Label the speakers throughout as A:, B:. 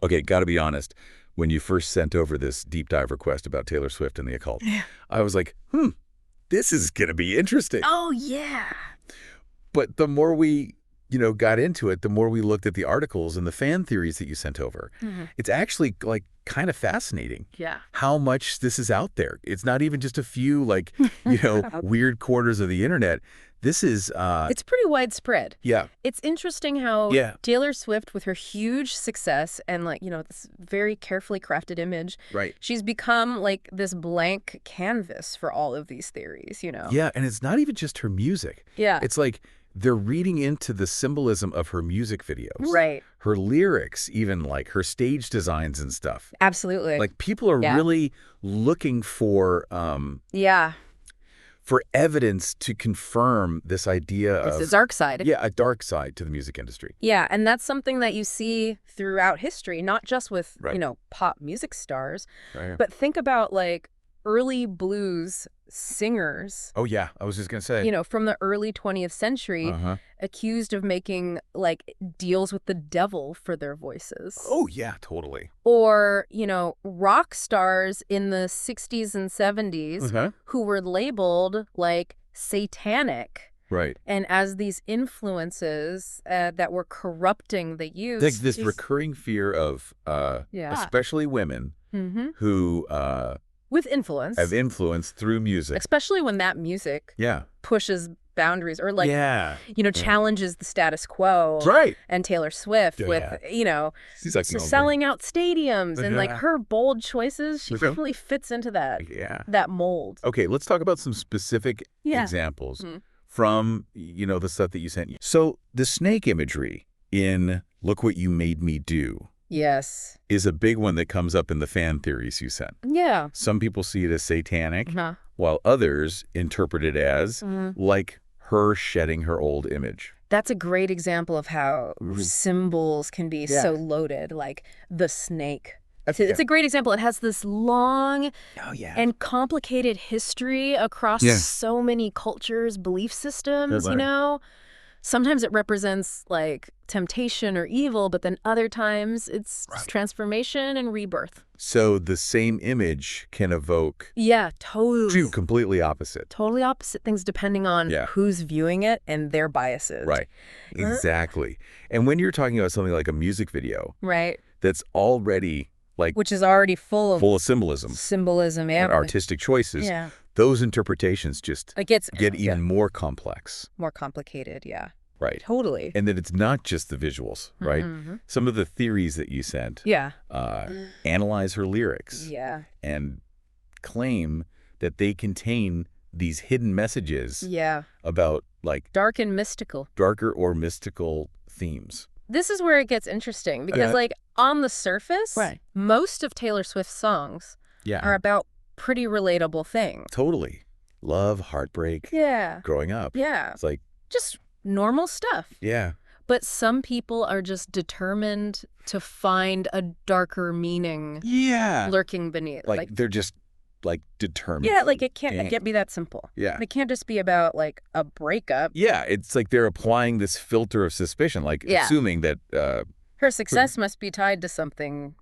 A: Okay, got to be honest. When you first sent over this deep dive request about Taylor Swift and the occult, I was like, this is going to be interesting.
B: Oh, yeah.
A: But the more we, got into it, the more we looked at the articles and the fan theories that you sent over. It's actually like kind of fascinating.
B: Yeah.
A: How much this is out there. It's not even just a few weird corners of the internet. This is
B: it's pretty widespread.
A: Yeah.
B: It's interesting how Taylor Swift, with her huge success and this very carefully crafted image, she's become like this blank canvas for all of these theories,
A: Yeah, and it's not even just her music.
B: Yeah.
A: It's like they're reading into the symbolism of her music videos.
B: Right.
A: Her lyrics, even like her stage designs and stuff.
B: Absolutely.
A: Like people are really looking for for evidence to confirm this idea of
B: the dark side.
A: Yeah, a dark side to the music industry.
B: Yeah, and that's something that you see throughout history, not just with, pop music stars, but think about like early blues singers.
A: Oh, yeah. I was just going to say.
B: From the early 20th century, accused of making like deals with the devil for their voices.
A: Oh, yeah, totally.
B: Or, rock stars in the 60s and 70s who were labeled like satanic.
A: Right.
B: And as these influences that were corrupting the youth.
A: Like this recurring fear of especially women who
B: with influence.
A: Have influence through music.
B: Especially when that music pushes boundaries or challenges the status quo.
A: Right.
B: And Taylor Swift with, selling out stadiums and like her bold choices, she definitely fits into that mold.
A: Okay, let's talk about some specific examples from, the stuff that you sent. So the snake imagery in Look What You Made Me Do.
B: Yes.
A: Is a big one that comes up in the fan theories you sent.
B: Yeah.
A: Some people see it as satanic, while others interpret it as like her shedding her old image.
B: That's a great example of how symbols can be so loaded, like the snake. It's a great example. It has this long and complicated history across so many cultures, belief systems, Sometimes it represents like temptation or evil, but then other times it's transformation and rebirth.
A: So the same image can evoke
B: totally
A: two completely opposite.
B: Totally opposite things depending on who's viewing it and their biases.
A: Right. Exactly. And when you're talking about something like a music video,
B: right,
A: that's already
B: which is already full of
A: symbolism.
B: Symbolism,
A: and artistic choices. Yeah. Those interpretations just get even more complex.
B: More complicated,
A: Right.
B: Totally.
A: And that it's not just the visuals, right? Some of the theories that you sent analyze her lyrics and claim that they contain these hidden messages about like
B: darker or mystical
A: themes.
B: This is where it gets interesting because like on the surface, most of Taylor Swift's songs are about pretty relatable things.
A: Totally. Love, heartbreak, growing up.
B: Yeah.
A: It's like
B: just normal stuff.
A: Yeah.
B: But some people are just determined to find a darker meaning lurking beneath.
A: Like they're just like determined.
B: Yeah, like it can't be that simple.
A: Yeah.
B: It can't just be about like a breakup.
A: Yeah, it's like they're applying this filter of suspicion, like assuming that
B: her success must be tied to something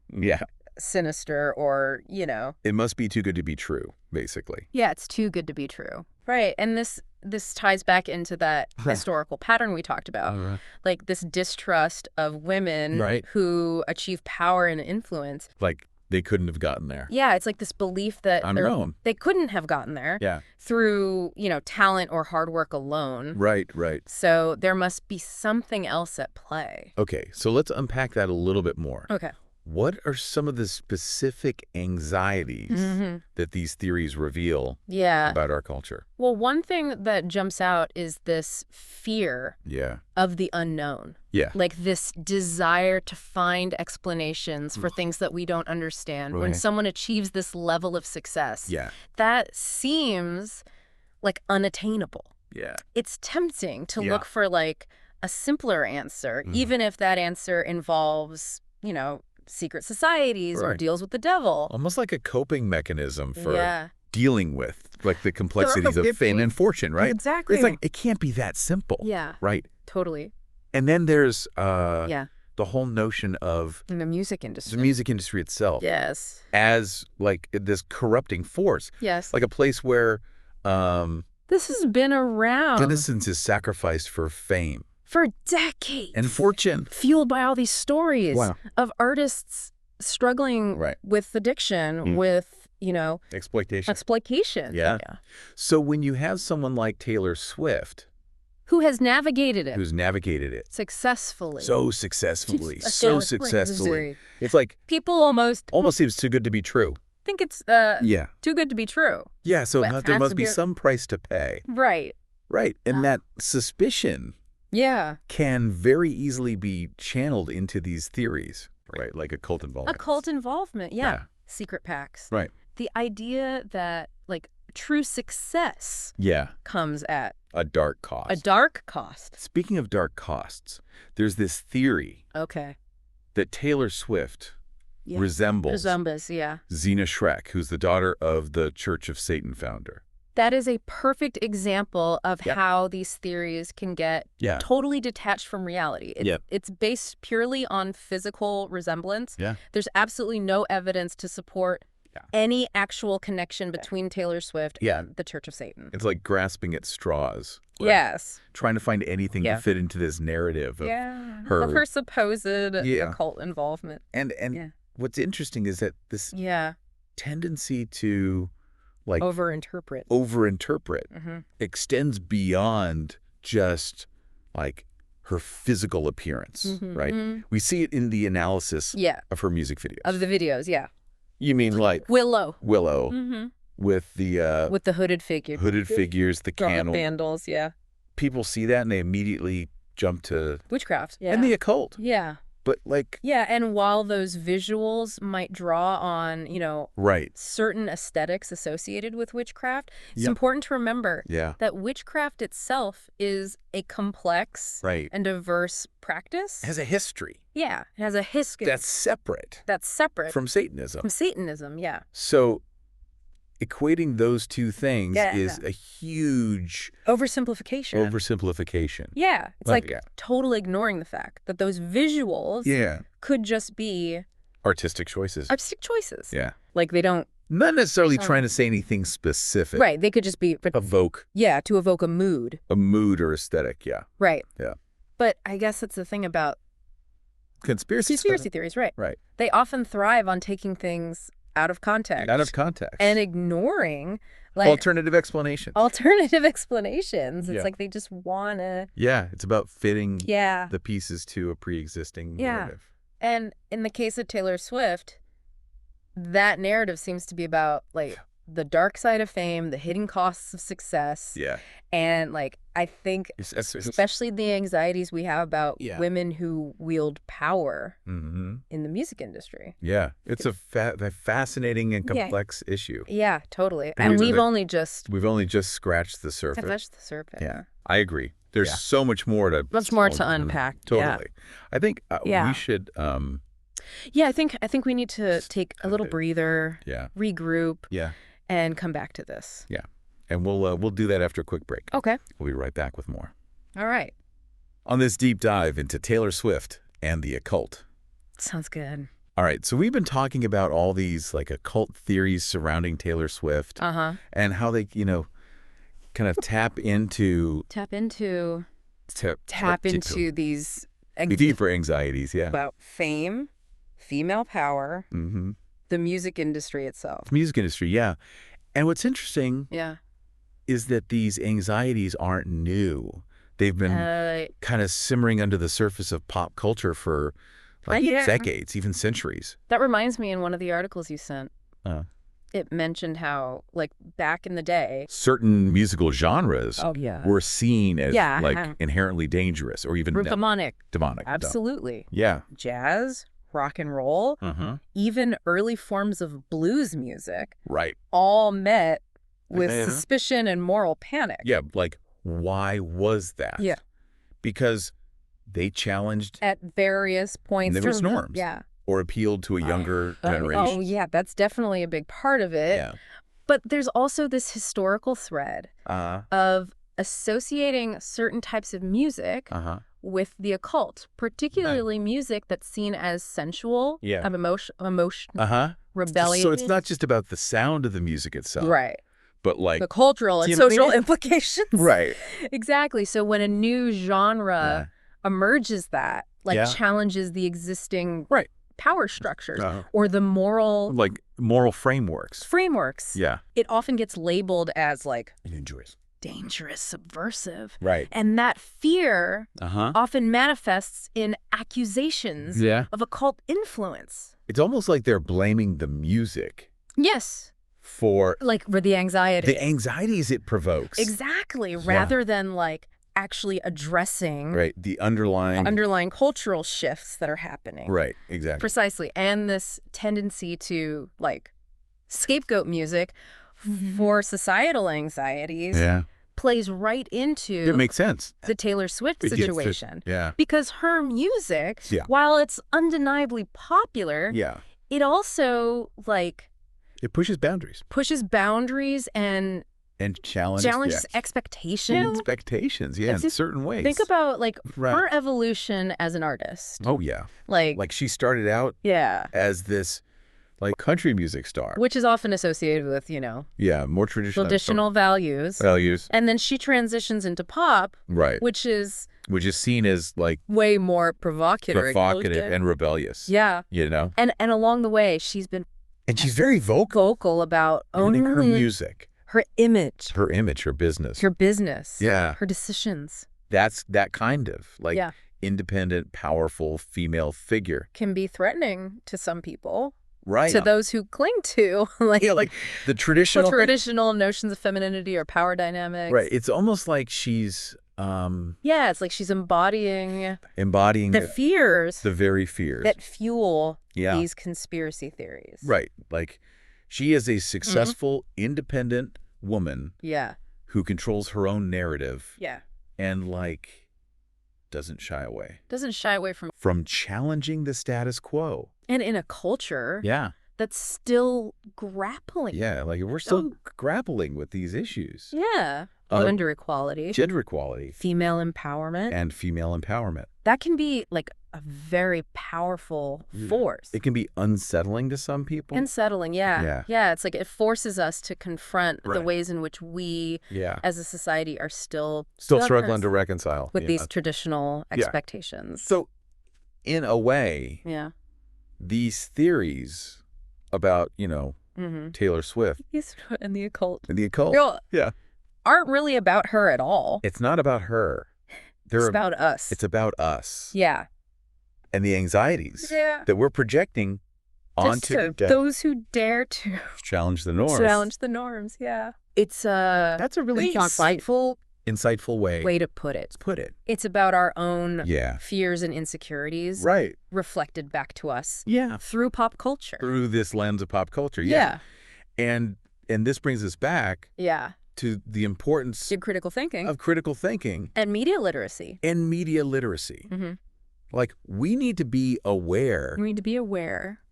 B: sinister or,
A: It must be too good to be true, basically.
B: Yeah, it's too good to be true. Right. And this ties back into that historical pattern we talked about. Like this distrust of women who achieve power and influence.
A: Like they couldn't have gotten there.
B: Yeah, it's like this belief that they couldn't have gotten there through, talent or hard work alone.
A: Right.
B: So there must be something else at play.
A: Okay, so let's unpack that a little bit more.
B: Okay.
A: What are some of the specific anxieties that these theories reveal about our culture?
B: Well, one thing that jumps out is this fear of the unknown.
A: Yeah.
B: Like this desire to find explanations for things that we don't understand. When someone achieves this level of success, that seems like unattainable.
A: Yeah.
B: It's tempting to look for like a simpler answer, even if that answer involves, secret societies or deals with the devil.
A: Almost like a coping mechanism for dealing with like the complexities of fame and fortune, right?
B: Exactly.
A: It's like it can't be that simple.
B: Yeah.
A: Right.
B: Totally.
A: And then there's the whole notion of
B: in the music industry.
A: The music industry itself.
B: Yes.
A: As like this corrupting force.
B: Yes.
A: Like a place where
B: this has been around.
A: Innocence is sacrificed for fame.
B: For decades.
A: And fortune.
B: Fueled by all these stories of artists struggling with addiction, with, you know. Exploitation.
A: Yeah. So when you have someone like Taylor Swift.
B: Who has navigated it.
A: Who's navigated it.
B: Successfully.
A: So successfully. So successfully. It's like.
B: People almost
A: seems too good to be true.
B: Think it's too good to be true.
A: Yeah, so there must be some price to pay.
B: Right.
A: Right. And that suspicion can very easily be channeled into these theories, right? Like occult involvement.
B: Occult involvement, secret pacts.
A: Right.
B: The idea that like true success comes at
A: a dark cost.
B: A dark cost.
A: Speaking of dark costs, there's this theory that Taylor Swift resembles Xena Shrek, who's the daughter of the Church of Satan founder.
B: That is a perfect example of how these theories can get totally detached from reality. It's based purely on physical resemblance. There's absolutely no evidence to support any actual connection between Taylor Swift and the Church of Satan.
A: It's like grasping at straws.
B: Yes.
A: Trying to find anything to fit into this narrative of
B: her supposed occult involvement.
A: And what's interesting is that this tendency to like
B: overinterpret
A: extends beyond just like her physical appearance, right? We see it in the analysis of her music videos.
B: Of the videos,
A: You mean like
B: Willow.
A: With the
B: hooded figure.
A: Hooded figures, the candle.
B: Candles,
A: People see that and they immediately jump to
B: witchcraft.
A: And the occult. But like
B: and while those visuals might draw on, you know, certain aesthetics associated with witchcraft, it's important to remember that witchcraft itself is a complex and diverse practice.
A: It has a history.
B: It has a history.
A: That's separate. From Satanism. So equating those two things is a huge
B: oversimplification. It's like totally ignoring the fact that those visuals could just be
A: artistic choices.
B: Like they don't
A: not necessarily trying to say anything specific.
B: They could just be
A: evoke.
B: To evoke a mood.
A: A mood or aesthetic,
B: But I guess that's the thing about
A: conspiracy
B: theories, right? They often thrive on taking things out of context. And ignoring like
A: alternative explanations.
B: It's like they just want to
A: it's about fitting the pieces to a pre-existing narrative.
B: And in the case of Taylor Swift, that narrative seems to be about like the dark side of fame, the hidden costs of success. And like I think especially the anxieties we have about women who wield power in the music industry.
A: It's a fascinating and complex issue.
B: Totally. And we've only just
A: scratched the surface.
B: Yeah.
A: I agree. There's so much more to
B: unpack.
A: Totally. I think we should
B: I think we need to take a little breather, regroup, and come back to this.
A: And we'll do that after a quick break.
B: Okay.
A: We'll be right back with more.
B: All right.
A: On this deep dive into Taylor Swift and the occult.
B: Sounds good.
A: All right. So we've been talking about all these like occult theories surrounding Taylor Swift and how they, you know, kind of tap into
B: these
A: deeper anxieties.
B: About fame, female power, the music industry itself.
A: Music industry. And what's interesting is that these anxieties aren't new. They've been kind of simmering under the surface of pop culture for like decades, even centuries.
B: That reminds me, in one of the articles you sent, it mentioned how, like, back in the day,
A: certain musical genres were seen as like inherently dangerous or even
B: demonic.
A: Absolutely.
B: Jazz, rock and roll, even early forms of blues music, all met with suspicion and moral panic.
A: Like, why was that? Because they challenged
B: at various points
A: numerous norms. Or appealed to a younger generation.
B: That's definitely a big part of it. But there's also this historical thread of associating certain types of music with the occult, particularly music that's seen as sensual, of emotion, rebellion.
A: So it's not just about the sound of the music itself.
B: Right.
A: But like
B: the cultural and social implications.
A: Right.
B: Exactly. So when a new genre emerges that, like challenges the existing power structures or the moral...
A: Like moral frameworks.
B: Yeah. It often gets labeled as like...
A: Dangerous,
B: subversive.
A: Right.
B: And that fear often manifests in accusations of occult influence.
A: It's almost like they're blaming the music.
B: Yes.
A: For
B: the anxiety.
A: The anxieties it provokes.
B: Exactly. Rather than like actually addressing
A: the underlying
B: cultural shifts that are happening.
A: Right, exactly.
B: Precisely. And this tendency to like scapegoat music for societal anxieties plays right into
A: it makes sense.
B: The Taylor Swift situation.
A: Yeah.
B: Because her music, while it's undeniably popular, it also like
A: it pushes boundaries.
B: And
A: challenges
B: expectations.
A: In certain ways.
B: Think about like her evolution as an artist.
A: Oh yeah. Like she started out as this like country music star,
B: which is often associated with,
A: more traditional
B: values. And then she transitions into pop, which is
A: seen as like
B: way more provocative
A: and rebellious.
B: Yeah. And along the way she's been
A: she's very vocal
B: about
A: owning her music,
B: her image,
A: her business,
B: her decisions.
A: That's that kind of like independent, powerful female figure
B: can be threatening to some people.
A: Right.
B: To those who cling to like
A: the traditional
B: notions of femininity or power dynamics.
A: Right. It's almost like she's
B: it's like she's embodying
A: the
B: fears,
A: the very fears
B: that fuel these conspiracy theories.
A: Right. Like she is a successful, independent woman who controls her own narrative.
B: Yeah.
A: And like doesn't shy away
B: from
A: challenging the status quo.
B: And in a culture that's still grappling.
A: Yeah, like we're still grappling with these issues.
B: Yeah. Gender equality. Female empowerment. That can be like a very powerful force.
A: It can be unsettling to some people.
B: Yeah. It's like it forces us to confront the ways in which we as a society are still
A: struggling to reconcile
B: with these traditional expectations.
A: So in a way, these theories about, Taylor Swift
B: and the occult.
A: Aren't
B: really about her at all.
A: It's not about her.
B: It's about us.
A: It's about us.
B: Yeah.
A: And the anxieties that we're projecting onto
B: those who dare to
A: challenge the norms.
B: It's
A: that's a really insightful way
B: to put it.
A: It's
B: about our own fears and insecurities reflected back to us through pop culture.
A: Through this lens of pop culture. And this brings us back to the importance
B: of critical thinking
A: and
B: media literacy.
A: Like we need to be aware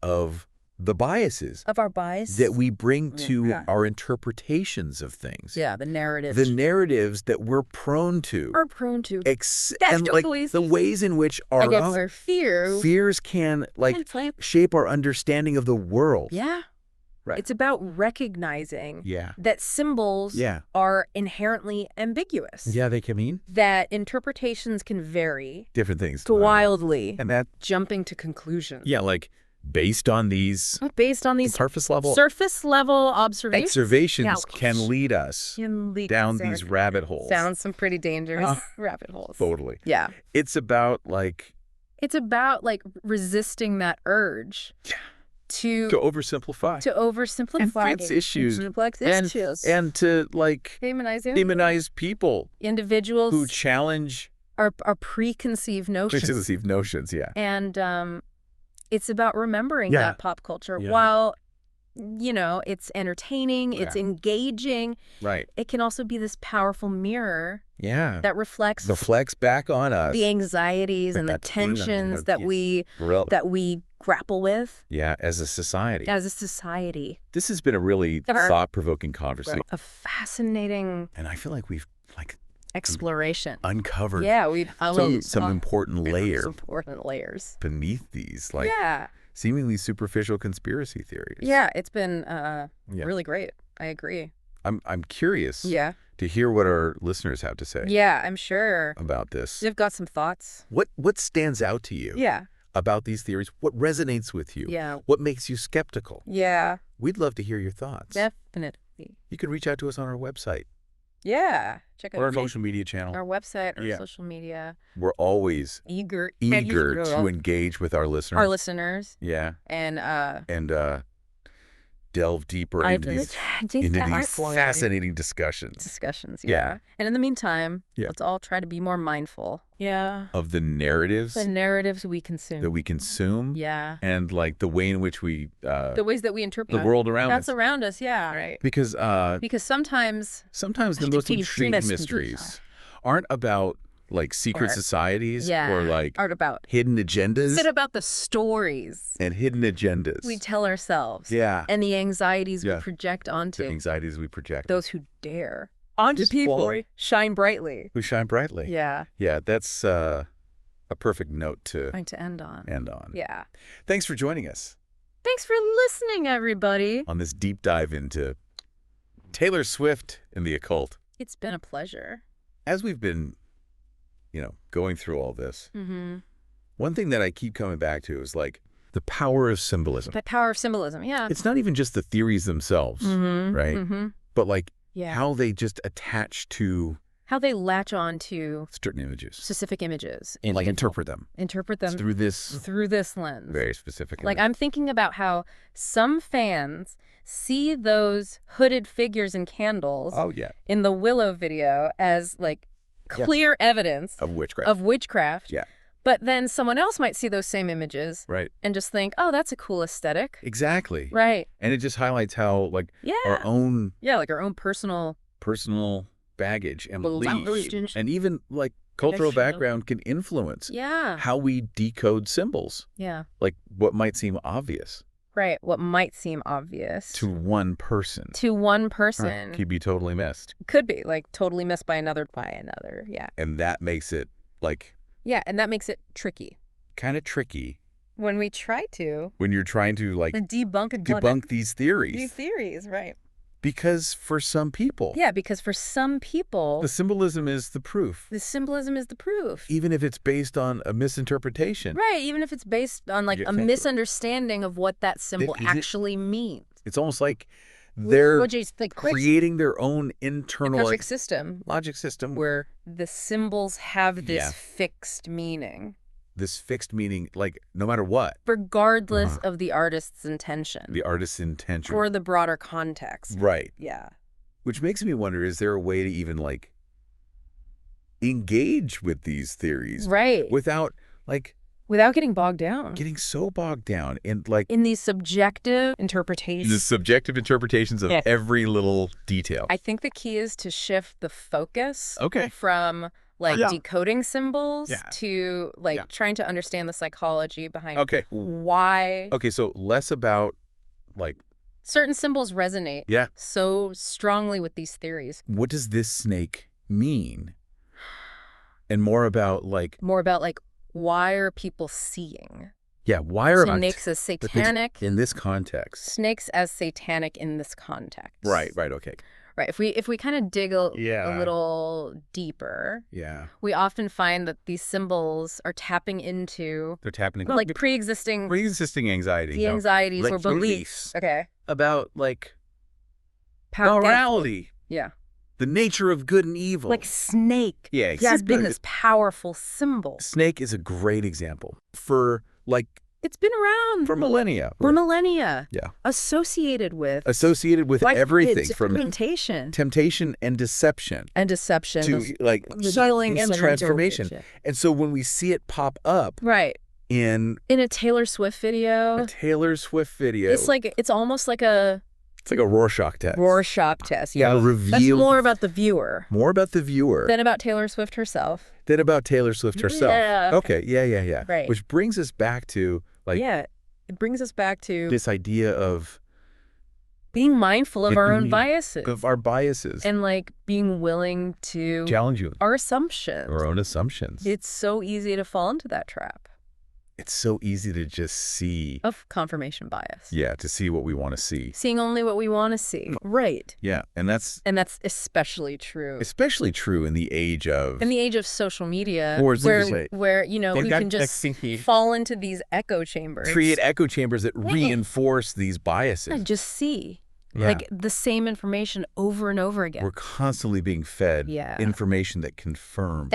A: of the biases
B: of our bias
A: that we bring to our interpretations of things.
B: The narratives
A: that we're prone to.
B: And
A: like the ways in which our fears can like shape our understanding of the world. Right.
B: It's about recognizing that symbols are inherently ambiguous.
A: They can mean.
B: That interpretations can vary.
A: Different things.
B: Wildly.
A: And that.
B: Jumping to conclusions.
A: Like based on these surface level observations can lead us down these rabbit holes.
B: Sounds some pretty dangerous rabbit holes.
A: Totally.
B: Yeah.
A: It's about
B: resisting that urge. To
A: oversimplify.
B: And
A: fix issues. And to like demonize people.
B: Individuals.
A: Who challenge
B: our preconceived notions. And it's about remembering that pop culture while, it's entertaining, it's engaging.
A: Right.
B: It can also be this powerful mirror. That reflects
A: back on us.
B: The anxieties and the tensions that we grapple with.
A: As a society. This has been a really thought-provoking conversation.
B: A fascinating.
A: And I feel like we've
B: exploration.
A: Uncovered.
B: Yeah,
A: some important layers.
B: Important layers
A: beneath these, like seemingly superficial conspiracy theories.
B: Yeah, it's been really great. I agree.
A: I'm curious. To hear what our listeners have to say.
B: Yeah, I'm sure
A: about this.
B: They've got some thoughts.
A: What stands out to you? About these theories? What resonates with you? What makes you skeptical? We'd love to hear your thoughts.
B: Definitely.
A: You can reach out to us on our website.
B: Check out
A: our social media channel.
B: Our website, our social media.
A: We're always eager to engage with our listeners.
B: Our listeners.
A: Yeah.
B: And
A: delve deeper into these fascinating discussions.
B: Yeah. And in the meantime, let's all try to be more mindful.
A: Of the narratives.
B: The narratives we consume.
A: That we consume. And like the way in which we
B: the ways that we interpret
A: the world around us.
B: That's around us, right.
A: Because
B: sometimes
A: the most intriguing mysteries aren't about like secret societies or like
B: art about
A: hidden agendas.
B: It's about the stories
A: and hidden agendas
B: we tell ourselves. And the anxieties we project onto.
A: The anxieties we project.
B: Those who dare. Onto people shine brightly.
A: Who shine brightly.
B: Yeah,
A: that's a perfect note to
B: end on. Yeah.
A: Thanks for joining us.
B: Thanks for listening, everybody.
A: On this deep dive into Taylor Swift and the occult.
B: It's been a pleasure.
A: As we've been going through all this, one thing that I keep coming back to is like the power of symbolism.
B: The power of symbolism, It's
A: not even just the theories themselves, right? But like how they just attach to...
B: How they latch on to...
A: certain images.
B: Specific images.
A: And like interpret them.
B: Through this lens.
A: Very specific.
B: Like I'm thinking about how some fans see those hooded figures and candles in the Willow video as like clear evidence
A: of
B: witchcraft. But then someone else might see those same images and just think, oh, that's a cool aesthetic.
A: Exactly.
B: Right.
A: And it just highlights how like our own
B: personal
A: baggage and beliefs and even like cultural background can influence how we decode symbols. Like what might seem obvious.
B: Right. What might seem obvious.
A: To one person.
B: Could
A: be totally missed.
B: Could be, like, totally missed by another.
A: And that makes it, like...
B: and that makes it tricky.
A: Kind of tricky.
B: When you're trying
A: to, like...
B: debunk
A: these theories.
B: These theories, right.
A: Because for some people... the symbolism is the proof. Even if it's based on a misinterpretation.
B: Right, even if it's based on, like, a misunderstanding of what that symbol actually means.
A: It's almost like they're creating their own internal...
B: Logic system. Where the symbols have this fixed meaning.
A: Like, no matter what.
B: Regardless of the artist's intention.
A: Or
B: the broader context.
A: Right.
B: Yeah.
A: Which makes me wonder, is there a way to even, like, engage with these theories?
B: Right.
A: Without
B: getting bogged down.
A: Getting so bogged down in, like...
B: in these subjective interpretations.
A: The subjective interpretations of every little detail.
B: I think the key is to shift the focus from... decoding symbols to trying to understand the psychology behind why.
A: Okay, so less about like
B: certain symbols resonate so strongly with these theories.
A: What does this snake mean? And more about
B: why are people seeing?
A: Why are
B: snakes as satanic
A: in this context?
B: Snakes as satanic in this context.
A: Right, okay.
B: Right. If we kind of dig a little deeper, we often find that these symbols are tapping into like pre-existing
A: anxiety.
B: The anxieties or beliefs.
A: About like morality. The nature of good and evil.
B: Like snake. Has been this powerful symbol.
A: Snake is a great example for like...
B: It's been around
A: for millennia.
B: Associated with
A: everything from
B: temptation
A: and deception
B: to
A: like transformation. And so when we see it pop up in
B: a Taylor Swift video, it's almost like a...
A: It's like a Rorschach test.
B: Reveal. That's more about the viewer. Than about Taylor Swift herself.
A: Okay. Yeah.
B: Right.
A: Which brings us back to like...
B: it brings us back to...
A: this idea of
B: being mindful of our own biases.
A: Of our biases.
B: And like being willing to
A: challenge
B: our assumptions.
A: Our own assumptions.
B: It's so easy to fall into that trap.
A: It's so easy to just see.
B: Of confirmation bias.
A: Yeah, to see what we want to see.
B: Seeing only what we want to see. Right.
A: Yeah, and that's
B: especially true.
A: Especially true in the age of.
B: In the age of social media, where you know, we can just fall into these echo chambers.
A: Create echo chambers that reinforce these biases.
B: Yeah, just see. Yeah. Like the same information over and over again.
A: We're constantly being fed information that confirms.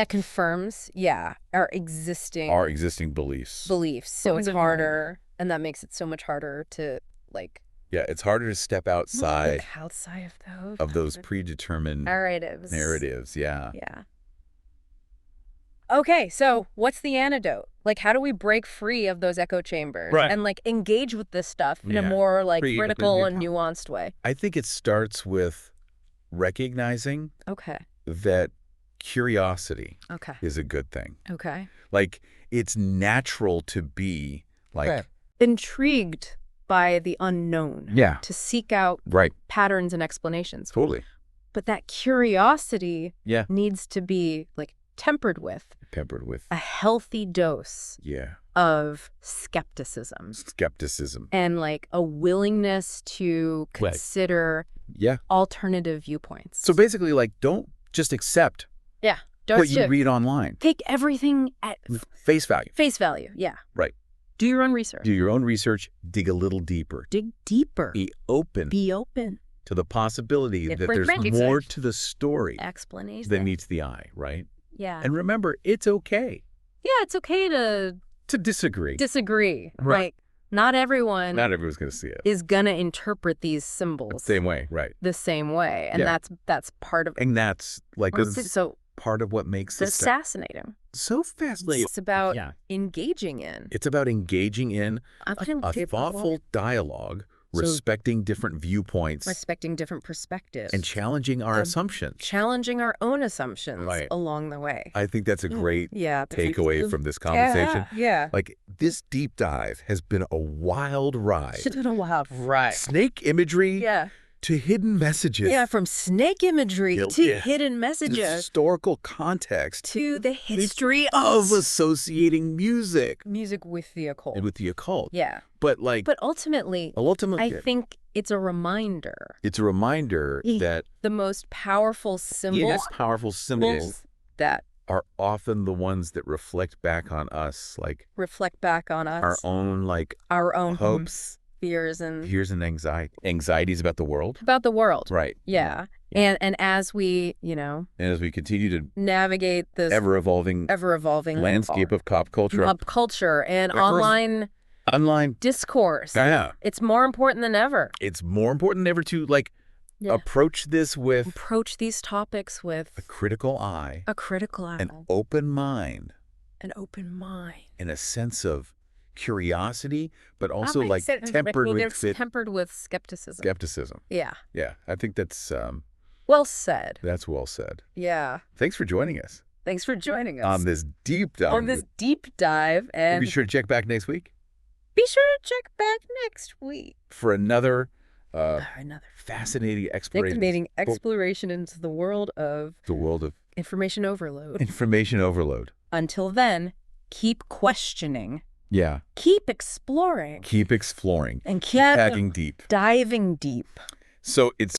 B: Our existing
A: beliefs.
B: So it's harder, and that makes it so much harder to like.
A: Yeah, it's harder to step outside.
B: Of
A: those predetermined narratives. Yeah.
B: Yeah. Okay, so what's the antidote? Like, how do we break free of those echo chambers and like engage with this stuff in a more like critical and nuanced way?
A: I think it starts with recognizing that curiosity is a good thing.
B: Okay.
A: Like, it's natural to be like
B: intrigued by the unknown.
A: Yeah.
B: To seek out patterns and explanations.
A: Totally.
B: But that curiosity needs to be like tempered with a healthy dose of skepticism and like a willingness to consider alternative viewpoints.
A: So basically, like, don't just accept what you read online.
B: Take everything at
A: face value.
B: Right. Do your own research.
A: Dig a little deeper.
B: Dig deeper.
A: Be open to the possibility that there's more to the story than meets the eye, right?
B: Yeah.
A: And remember, it's okay.
B: Yeah, it's okay to
A: disagree.
B: Right. Like, not everyone's
A: going to see it.
B: Is going to interpret these symbols
A: the same way, right?
B: The same way. And that's part of it.
A: And that's like part of what makes
B: it fascinating.
A: So fascinating.
B: It's about engaging in.
A: It's about engaging in a thoughtful dialogue. Respecting different viewpoints.
B: Respecting different perspectives.
A: And challenging our assumptions.
B: Challenging our own assumptions along the way.
A: I think that's a great takeaway from this conversation.
B: Yeah.
A: Like, this deep dive has been a wild ride.
B: It's been a wild ride.
A: Snake imagery to hidden messages.
B: Yeah, from snake imagery to hidden messages.
A: Historical context.
B: To the history
A: of associating music.
B: Music with the occult.
A: And with the occult.
B: Yeah.
A: But
B: ultimately, I think it's a reminder.
A: It's a reminder that
B: the most powerful symbols that
A: are often the ones that reflect back on us,
B: our own
A: hopes,
B: fears and
A: anxieties about the world. Right.
B: Yeah. And as we,
A: continue to
B: navigate this
A: ever evolving landscape of pop culture
B: and online discourse.
A: Yeah.
B: It's more important than ever.
A: It's more important than ever to approach these topics with a critical eye. An open mind. And a sense of curiosity, but also tempered
B: with skepticism. Yeah.
A: Yeah. I think that's
B: well said.
A: That's well said.
B: Yeah.
A: Thanks for joining us. On this deep
B: dive. And
A: be sure to check back next week. For another fascinating
B: exploration into the world of information overload. Until then, keep questioning.
A: Yeah.
B: Keep exploring.
A: And keep
B: diving deep.
A: So it's